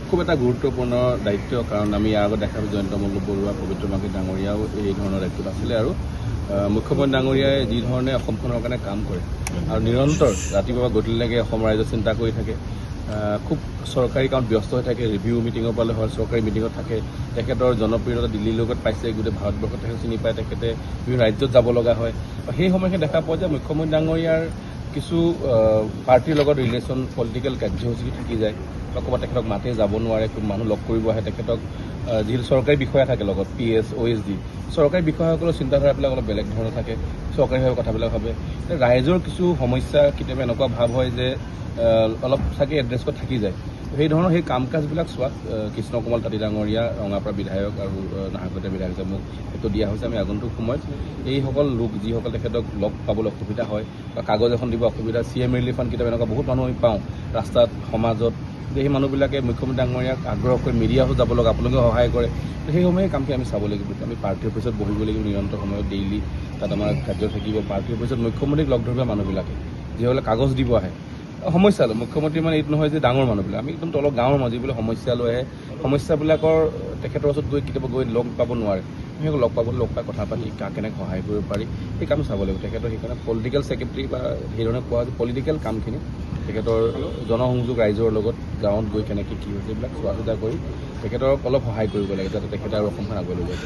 খুব এটা গুৰুত্বপূৰ্ণ দায়িত্ব, কাৰণ আমি ইয়াৰ আগত দেখা পাইছোঁ জয়ন্ত মল্ল বৰুৱা, পবিত্ৰ মাঝি ডাঙৰীয়াও এই ধৰণৰ দায়িত্বত আছিলে। আৰু মুখ্যমন্ত্ৰী ডাঙৰীয়াই যি ধৰণে অসমখনৰ কাৰণে কাম কৰে আৰু নিৰন্তৰ ৰাতিপুৱা গধূলিলৈকে অসম ৰাইজক চিন্তা কৰি থাকে, খুব চৰকাৰী কামত ব্যস্ত হৈ থাকে, ৰিভিউ মিটিঙৰ পালে হয়, চৰকাৰী মিটিঙত থাকে। তেখেতৰ জনপ্ৰিয়তা দিল্লীৰ লগত পাইছে, গোটেই ভাৰতবৰ্ষত তেখেত চিনি পায়, তেখেতে বিভিন্ন ৰাজ্যত যাব লগা হয়। সেই সময়খিনি দেখা পোৱা যায় মুখ্যমন্ত্ৰী ডাঙৰীয়াৰ কিছু পাৰ্টিৰ লগত ৰিলেশ্যন, পলিটিকেল কাৰ্যসূচী থাকি যায়, বা ক'ৰবাত তেখেতক মাতে যাব নোৱাৰে, খুব মানুহ লগ কৰিব আহে তেখেতক। যিহেতু চৰকাৰী বিষয়া থাকে লগত, PS, OSD, চৰকাৰী বিষয়াসকলৰ চিন্তাধাৰাবিলাক অলপ বেলেগ ধৰণৰ থাকে, চৰকাৰীভাৱে কথাবিলাক ভাবে। ৰাইজৰ কিছু সমস্যা কেতিয়াবা এনেকুৱা ভাৱ হয় যে অলপ চাগে এড্ৰেছত থাকি যায়। সেই ধৰণৰ সেই কাম কাজবিলাক চোৱাত কৃষ্ণ কোমল তাঁতী ডাঙৰীয়া, ৰঙাপাৰা বিধায়ক আৰু নাহৰকটীয়া বিধায়ক হিচাপে মোক সেইটো দিয়া হৈছে। আমি আগন্তুক সময়ত এইসকল লোক যিসকল তেখেতক লগ পাবলৈ অসুবিধা হয় বা কাগজ এখন দিব অসুবিধা, CM ৰিলিফ ফাণ্ড কিতাপ এনেকুৱা বহুত মানুহ আমি পাওঁ ৰাস্তাত, সমাজত, সেই মানুহবিলাকে মুখ্যমন্ত্ৰী ডাঙৰীয়াক আগ্ৰহ কৰি মিডিয়াও যাব লগা, আপোনালোকে সহায় কৰে। সেই সময়ে কামখিনি আমি চাব লাগিব। আমি পাৰ্টি অফিচত বহিব লাগিব নিৰন্তৰ সময়ত, ডেইলি তাত আমাৰ কাৰ্য থাকিব। পাৰ্টি অফিচত মুখ্যমন্ত্ৰীক লগ ধৰিব মানুহবিলাকে, যিসকলে কাগজ দিব আহে, সমস্যা লয়। মুখ্যমন্ত্ৰী মানে এইটো নহয় যে ডাঙৰ মানুহবিলাক, আমি একদম তলৰ গাঁৱৰ মানুহ যিবিলাক সমস্যা লৈ আহে, সমস্যাবিলাকৰ তেখেতৰ ওচৰত কেতিয়াবা গৈ লগ পাব নোৱাৰে, সেইসকল লগ পাই কথা পাতি কাক কেনেকৈ সহায় কৰিব পাৰি সেই কাম চাব লাগিব। তেখেতৰ সেইকাৰণে পলিটিকেল ছেক্ৰেটাৰী বা সেইধৰণে কোৱা হয় পলিটিকেল কামখিনি তেখেতৰ জনসংযোগ, ৰাইজৰ লগত গাঁৱত গৈ কেনেকৈ কি হৈছে এইবিলাক চোৱা চিতা কৰি তেখেতক অলপ সহায় কৰিব লাগে, যাতে তেখেতে আৰু অসমখন আগুৱাই লৈ যায়।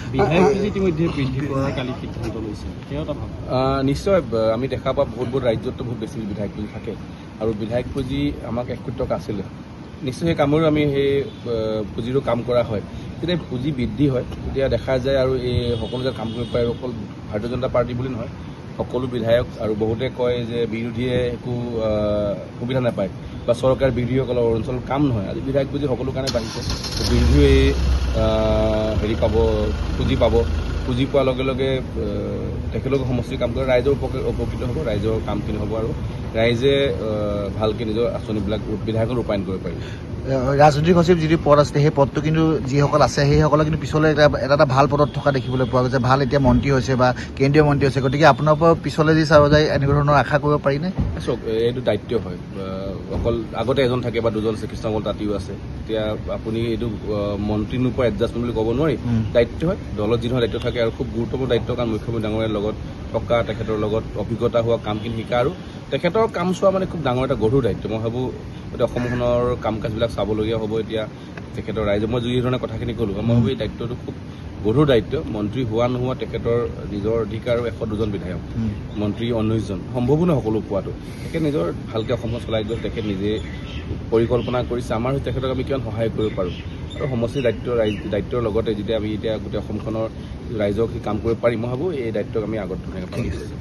ইতিমধ্যে বৃদ্ধি কৰাৰ কালি সিদ্ধান্ত লৈছে, নিশ্চয় আমি দেখা পাওঁ বহুত ৰাজ্যততো বহুত বেছি বিধায়ক পুঁজি থাকে, আৰু বিধায়ক পুঁজি আমাক 1 কোটি টকা আছিলে। নিশ্চয় সেই কামৰো আমি সেই পুঁজিৰো কাম কৰা হয়। যেতিয়া পুঁজি বৃদ্ধি হয় তেতিয়া দেখা যায় আৰু এই সকলো যে কাম কৰিব পাৰে, অকল ভাৰতীয় জনতা পাৰ্টি বুলি নহয়, সকলো বিধায়ক। আৰু বহুতে কয় যে বিৰোধীয়ে একো সুবিধা নাপায় বা চৰকাৰ বিৰোধীসকলৰ অঞ্চলত কাম নহয়। আজি বিধায়ক পুঁজি সকলো কাৰণে বাঢ়িছে, বিৰোধীয়ে হেৰি পাব, পুঁজি পাব। পুঁজি পোৱাৰ লগে লগে তেখেতলোকে সমষ্টিৰ কাম কৰে, ৰাইজৰ উপকৃত হ'ব, ৰাইজৰ কামখিনি হ'ব, আৰু ৰাইজে ভালকৈ নিজৰ আঁচনিবিলাক বিধায়কক ৰূপায়ণ কৰিব পাৰিব। ৰাজনৈতিক সচিব যিটো পদ আছে, সেই পদটো কিন্তু যিসকল আছে সেইসকলে কিন্তু পিছলৈ এটা ভাল পদত থকা দেখিবলৈ পোৱা গৈছে, ভাল এতিয়া মন্ত্ৰী হৈছে বা কেন্দ্ৰীয় মন্ত্ৰী হৈছে। গতিকে আপোনাৰ পৰা পিছলৈ যি চাব যায় এনেকুৱা ধৰণৰ আশা কৰিব পাৰিনে? চাওক, এইটো দায়িত্ব হয়, অকল আগতে এজন থাকে বা দুজন আছে, কৃষ্ণ কোমল তাঁতীও আছে। এতিয়া আপুনি এইটো মন্ত্ৰী নোপোৱা এডজাষ্টমেণ্ট বুলি ক'ব নোৱাৰি, দায়িত্ব হয়, দলত যি ধৰণৰ দায়িত্ব থাকে, আৰু খুব গুৰুত্বপূৰ্ণ দায়িত্ব, কাৰণ মুখ্যমন্ত্ৰী ডাঙৰীয়াৰ লগত থকা, তেখেতৰ লগত অভিজ্ঞতা হোৱা, কামখিনি শিকা, আৰু তেখেতৰ কাম চোৱা মানে খুব ডাঙৰ এটা গধুৰ দায়িত্ব। মই ভাবোঁ এতিয়া অসমখনৰ কাম কাজবিলাক চাবলগীয়া হ'ব। এতিয়া তেখেতৰ ৰাইজে মই যি ধৰণে কথাখিনি ক'লোঁ, মই ভাবোঁ এই দায়িত্বটো খুব গধুৰ দায়িত্ব। মন্ত্ৰী হোৱা নোহোৱা তেখেতৰ নিজৰ অধিকাৰ, 102জন বিধায়ক, মন্ত্ৰী 19জন, সম্ভৱো নহয় সকলো পোৱাটো। তেখেত নিজৰ ভালকৈ অসমখন চলাই গ'ল, তেখেত নিজে পৰিকল্পনা কৰিছে, আমাৰ তেখেতক আমি কিমান সহায় কৰিব পাৰোঁ, আৰু সমষ্টিৰ দায়িত্বৰ লগতে যেতিয়া আমি এতিয়া গোটেই অসমখনৰ ৰাইজক কাম কৰিব পাৰিম, মই ভাবোঁ এই দায়িত্বক আমি আগত ধুনীয়াকৈ পালন কৰিছোঁ।